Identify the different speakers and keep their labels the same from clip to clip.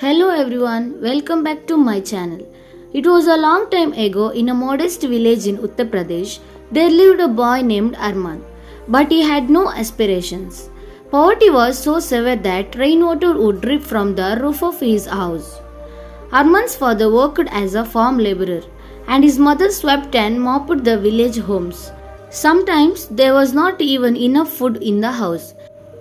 Speaker 1: Hello everyone, welcome back to my channel. It was a long time ago in a modest village in Uttar Pradesh. There lived a boy named Armaan, but he had no aspirations. Poverty was so severe that rainwater would drip from the roof of his house. Armaan's father worked as a farm laborer, and his mother swept and mopped the village homes. Sometimes there was not even enough food in the house.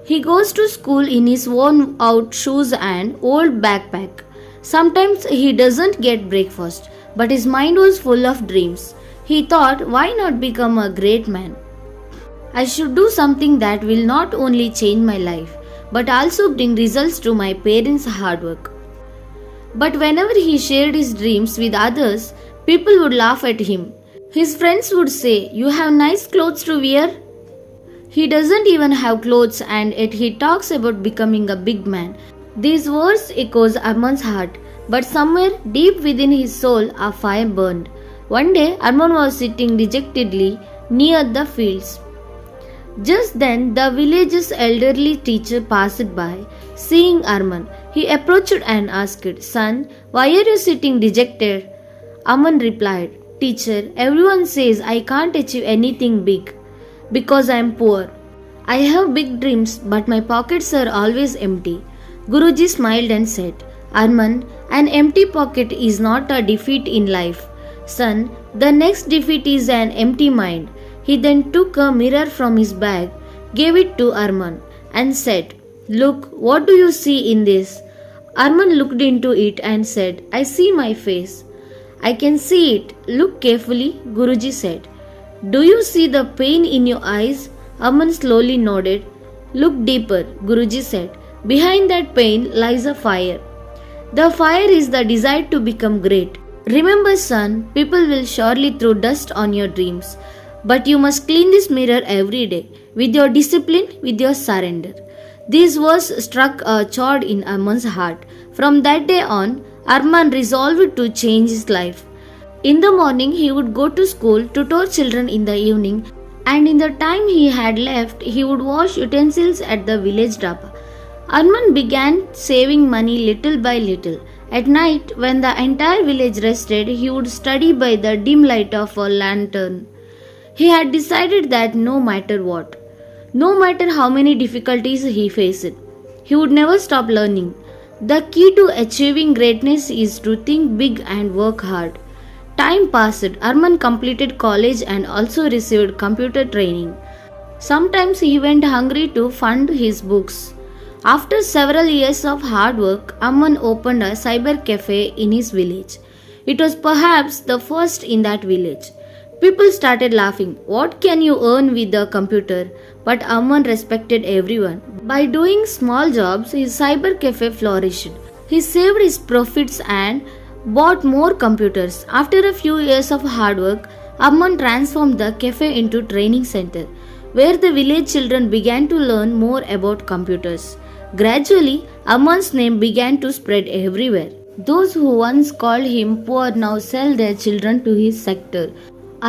Speaker 1: He goes to school in his worn out shoes and old backpack. Sometimes he doesn't get breakfast, but his mind was full of dreams. He thought, why not become a great man? I should do something that will not only change my life, but also bring results to my parents' hard work. But whenever he shared his dreams with others, people would laugh at him. His friends would say, "You have nice clothes to wear." He doesn't even have clothes and yet he talks about becoming a big man. These words echoes Armaan's heart, but somewhere deep within his soul a fire burned. One day Armaan was sitting dejectedly near the fields. Just then the village's elderly teacher passed by. Seeing Armaan, he approached and asked, "Son, why are you sitting dejected?" Armaan replied, "Teacher, everyone says I can't achieve anything big because I am poor. I have big dreams, but my pockets are always empty." Guruji smiled and said, "Armaan, an empty pocket is not a defeat in life. Son, the next defeat is an empty mind." He then took a mirror from his bag, gave it to Armaan, and said, "Look, what do you see in this?" Armaan looked into it and said, "I see my face." "I can see it. Look carefully," Guruji said. "Do you see the pain in your eyes?" Armaan slowly nodded. "Look deeper," Guruji said. "Behind that pain lies a fire. The fire is the desire to become great. Remember, son, people will surely throw dust on your dreams. But you must clean this mirror every day, with your discipline, with your surrender." These words struck a chord in Armaan's heart. From that day on, Armaan resolved to change his life. In the morning, he would go to school, tutor children in the evening, and in the time he had left, he would wash utensils at the village dhaba. Armaan began saving money little by little. At night, when the entire village rested, he would study by the dim light of a lantern. He had decided that no matter what, no matter how many difficulties he faced, he would never stop learning. The key to achieving greatness is to think big and work hard. Time passed. Armaan completed college and also received computer training. Sometimes he went hungry to fund his books. After several years of hard work, Armaan opened a cyber café in his village. It was perhaps the first in that village. People started laughing. What can you earn with a computer? But Armaan respected everyone. By doing small jobs, his cyber cafe flourished. He saved his profits and bought more computers. After a few years of hard work, Armaan transformed the cafe into a training center, where the village children began to learn more about computers. Gradually, Armaan's name began to spread everywhere. Those who once called him poor now sell their children to his sector.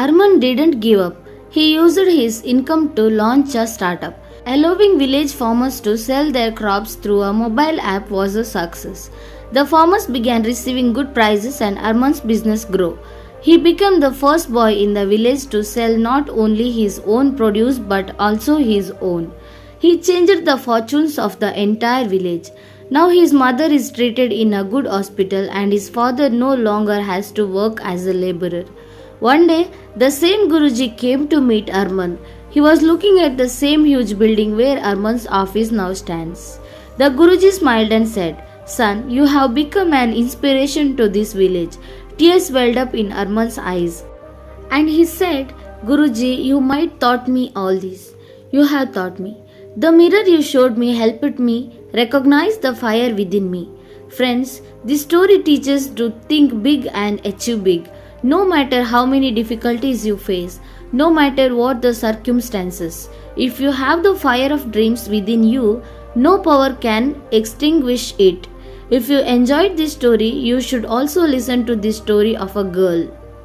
Speaker 1: Armaan didn't give up. He used his income to launch a startup. Allowing village farmers to sell their crops through a mobile app was a success. The farmers began receiving good prices and Armaan's business grew. He became the first boy in the village to sell not only his own produce but also his own. He changed the fortunes of the entire village. Now his mother is treated in a good hospital and his father no longer has to work as a laborer. One day, the same Guruji came to meet Armaan. He was looking at the same huge building where Armaan's office now stands. The Guruji smiled and said, "Son, you have become an inspiration to this village." Tears welled up in Armaan's eyes. And he said, "Guruji, you might taught me all this. You have taught me. The mirror you showed me helped me recognize the fire within me." Friends, this story teaches to think big and achieve big. No matter how many difficulties you face, no matter what the circumstances, if you have the fire of dreams within you, no power can extinguish it. If you enjoyed this story, you should also listen to this story of a girl.